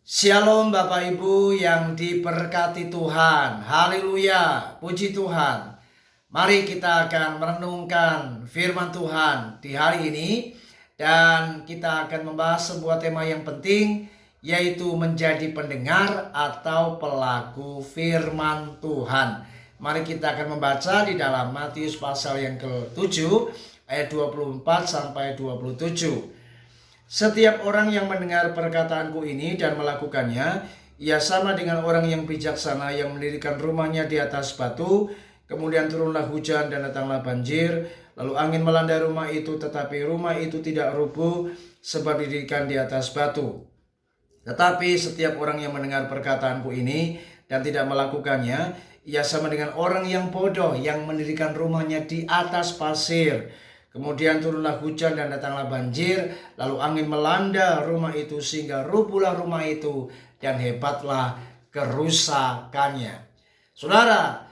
Shalom Bapak Ibu yang diberkati Tuhan. Haleluya, puji Tuhan. Mari kita akan merenungkan firman Tuhan di hari ini. Dan kita akan membahas sebuah tema yang penting, yaitu menjadi pendengar atau pelaku firman Tuhan. Mari kita akan membaca di dalam Matius pasal yang ke-7 ayat 24 sampai 27. Setiap orang yang mendengar perkataanku ini dan melakukannya, ia sama dengan orang yang bijaksana yang mendirikan rumahnya di atas batu. Kemudian turunlah hujan dan datanglah banjir, lalu angin melanda rumah itu, tetapi rumah itu tidak rubuh sebab didirikan di atas batu. Tetapi setiap orang yang mendengar perkataanku ini dan tidak melakukannya, ia sama dengan orang yang bodoh yang mendirikan rumahnya di atas pasir. Kemudian turunlah hujan dan datanglah banjir, lalu angin melanda rumah itu sehingga rubuhlah rumah itu dan hebatlah kerusakannya. Saudara,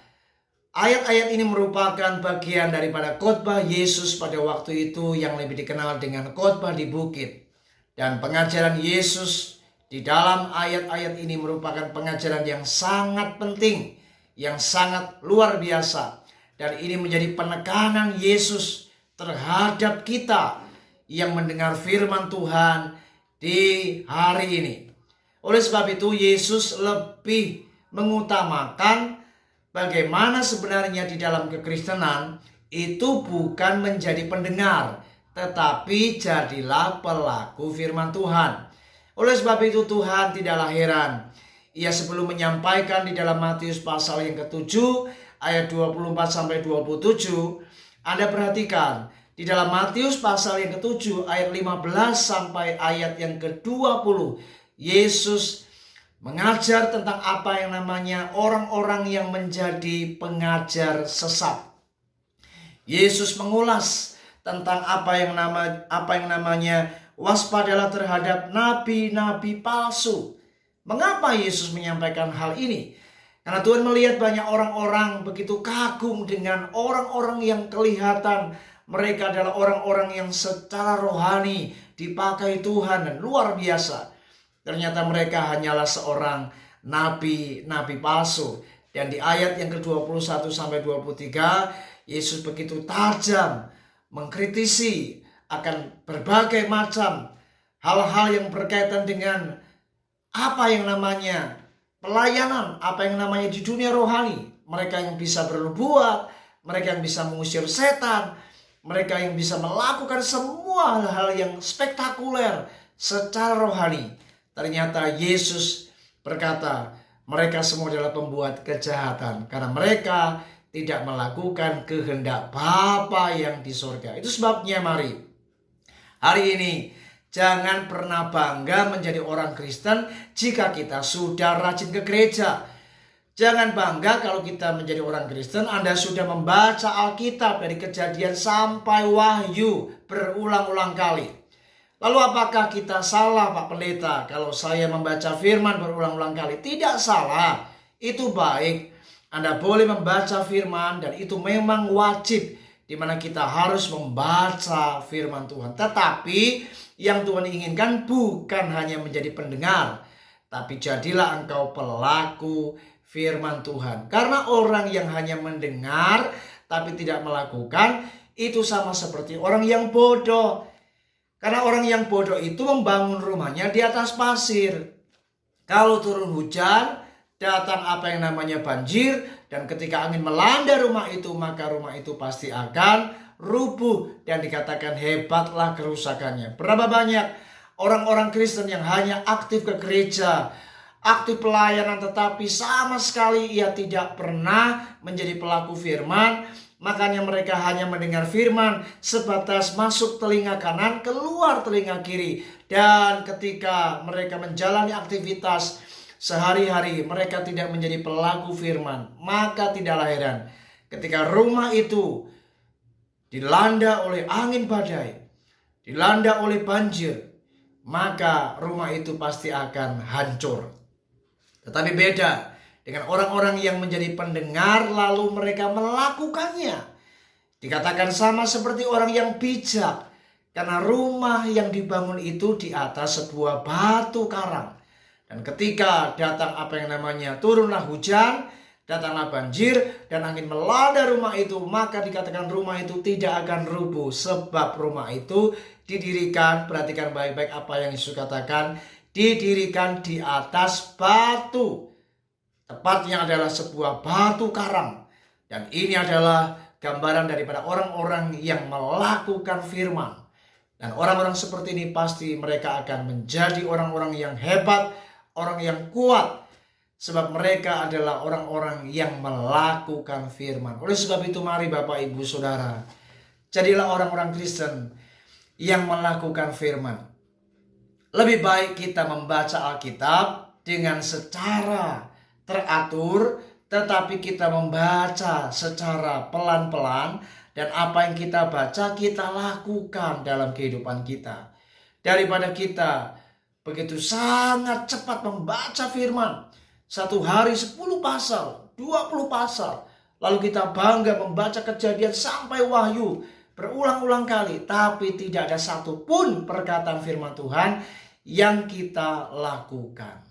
ayat-ayat ini merupakan bagian daripada khotbah Yesus pada waktu itu yang lebih dikenal dengan khotbah di bukit. Dan pengajaran Yesus di dalam ayat-ayat ini merupakan pengajaran yang sangat penting, yang sangat luar biasa. Dan ini menjadi penekanan Yesus terhadap kita yang mendengar firman Tuhan di hari ini. Oleh sebab itu Yesus lebih mengutamakan bagaimana sebenarnya di dalam kekristenan itu bukan menjadi pendengar, tetapi jadilah pelaku firman Tuhan. Oleh sebab itu Tuhan tidaklah heran. Ia sebelum menyampaikan di dalam Matius pasal yang ke-7 ayat 24 sampai 27, Anda perhatikan di dalam Matius pasal yang ke-7 ayat 15 sampai ayat yang ke-20, Yesus mengajar tentang apa yang namanya orang-orang yang menjadi pengajar sesat. Yesus mengulas tentang apa yang namanya waspadalah terhadap nabi-nabi palsu. Mengapa Yesus menyampaikan hal ini? Karena Tuhan melihat banyak orang-orang begitu kagum dengan orang-orang yang kelihatan mereka adalah orang-orang yang secara rohani dipakai Tuhan dan luar biasa. Ternyata mereka hanyalah seorang nabi palsu. Dan di ayat yang ke-21 sampai 23, Yesus begitu tajam mengkritisi akan berbagai macam hal-hal yang berkaitan dengan apa yang namanya pelayanan, apa yang namanya di dunia rohani. Mereka yang bisa bernubuat, mereka yang bisa mengusir setan, mereka yang bisa melakukan semua hal-hal yang spektakuler secara rohani. Ternyata Yesus berkata, mereka semua adalah pembuat kejahatan karena mereka tidak melakukan kehendak Bapa yang di sorga. Itu sebabnya mari hari ini jangan pernah bangga menjadi orang Kristen jika kita sudah rajin ke gereja. Jangan bangga kalau kita menjadi orang Kristen, Anda sudah membaca Alkitab dari Kejadian sampai Wahyu berulang-ulang kali. Lalu apakah kita salah, Pak Pendeta, kalau saya membaca firman berulang-ulang kali? Tidak salah, itu baik. Anda boleh membaca firman dan itu memang wajib, di mana kita harus membaca firman Tuhan. Tetapi yang Tuhan inginkan bukan hanya menjadi pendengar, tapi jadilah engkau pelaku firman Tuhan. Karena orang yang hanya mendengar tapi tidak melakukan, itu sama seperti orang yang bodoh. Karena orang yang bodoh itu membangun rumahnya di atas pasir. Kalau turun hujan, datang apa yang namanya banjir, dan ketika angin melanda rumah itu, maka rumah itu pasti akan rubuh dan dikatakan hebatlah kerusakannya. Berapa banyak orang-orang Kristen yang hanya aktif ke gereja, aktif pelayanan, tetapi sama sekali ia tidak pernah menjadi pelaku firman. Makanya mereka hanya mendengar firman sebatas masuk telinga kanan, keluar telinga kiri. Dan ketika mereka menjalani aktivitas sehari-hari, mereka tidak menjadi pelaku firman. Maka tidaklah heran ketika rumah itu dilanda oleh angin badai, dilanda oleh banjir, maka rumah itu pasti akan hancur. Tetapi beda dengan orang-orang yang menjadi pendengar lalu mereka melakukannya. Dikatakan sama seperti orang yang bijak, karena rumah yang dibangun itu di atas sebuah batu karang. Dan ketika datang apa yang namanya turunlah hujan, datanglah banjir dan angin melanda rumah itu, maka dikatakan rumah itu tidak akan rubuh. Sebab rumah itu didirikan, perhatikan baik-baik apa yang Yesus katakan, didirikan di atas batu. Tepatnya adalah sebuah batu karang. Dan ini adalah gambaran daripada orang-orang yang melakukan firman. Dan orang-orang seperti ini pasti mereka akan menjadi orang-orang yang hebat, orang yang kuat. Sebab mereka adalah orang-orang yang melakukan firman. Oleh sebab itu mari Bapak Ibu Saudara, jadilah orang-orang Kristen yang melakukan firman. Lebih baik kita membaca Alkitab dengan secara teratur, tetapi kita membaca secara pelan-pelan, dan apa yang kita baca kita lakukan dalam kehidupan kita. Daripada kita begitu sangat cepat membaca firman, satu hari 10 pasal, 20 pasal, lalu kita bangga membaca Kejadian sampai Wahyu berulang-ulang kali, tapi tidak ada satupun perkataan firman Tuhan yang kita lakukan.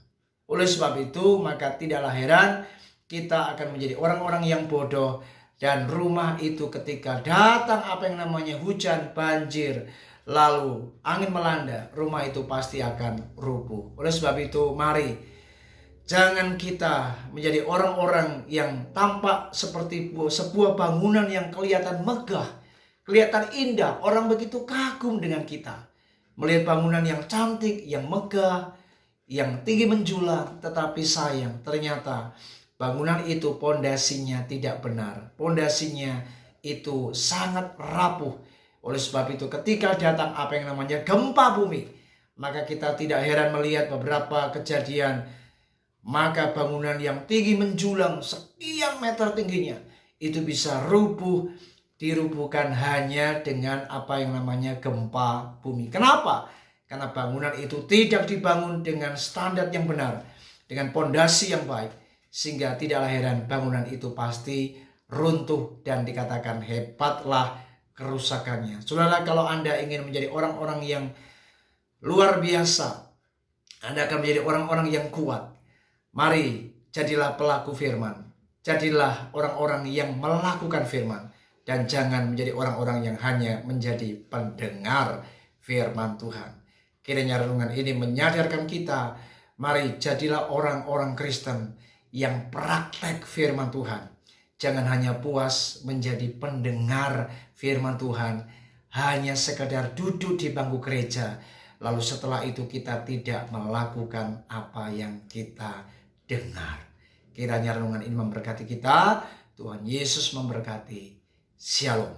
Oleh sebab itu, maka tidaklah heran kita akan menjadi orang-orang yang bodoh, dan rumah itu ketika datang apa yang namanya hujan, banjir, lalu angin melanda, rumah itu pasti akan rubuh. Oleh sebab itu, mari jangan kita menjadi orang-orang yang tampak seperti sebuah bangunan yang kelihatan megah, kelihatan indah. Orang begitu kagum dengan kita. Melihat bangunan yang cantik, yang megah, yang tinggi menjulang. Tetapi sayang, ternyata bangunan itu pondasinya tidak benar. Pondasinya itu sangat rapuh. Oleh sebab itu ketika datang apa yang namanya gempa bumi, maka kita tidak heran melihat beberapa kejadian. Maka bangunan yang tinggi menjulang sekian meter tingginya itu bisa rubuh, dirubuhkan hanya dengan apa yang namanya gempa bumi. Kenapa? Karena bangunan itu tidak dibangun dengan standar yang benar, dengan pondasi yang baik, sehingga tidaklah heran bangunan itu pasti runtuh dan dikatakan hebatlah kerusakannya. Saudara, kalau Anda ingin menjadi orang-orang yang luar biasa, Anda akan menjadi orang-orang yang kuat. Mari jadilah pelaku firman. Jadilah orang-orang yang melakukan firman. Dan jangan menjadi orang-orang yang hanya menjadi pendengar firman Tuhan. Kiranya renungan ini menyadarkan kita. Mari jadilah orang-orang Kristen yang praktek firman Tuhan. Jangan hanya puas menjadi pendengar firman Tuhan. Hanya sekedar duduk di bangku gereja. Lalu setelah itu kita tidak melakukan apa yang kita dengar. Kiranya renungan ini memberkati kita. Tuhan Yesus memberkati. Shalom.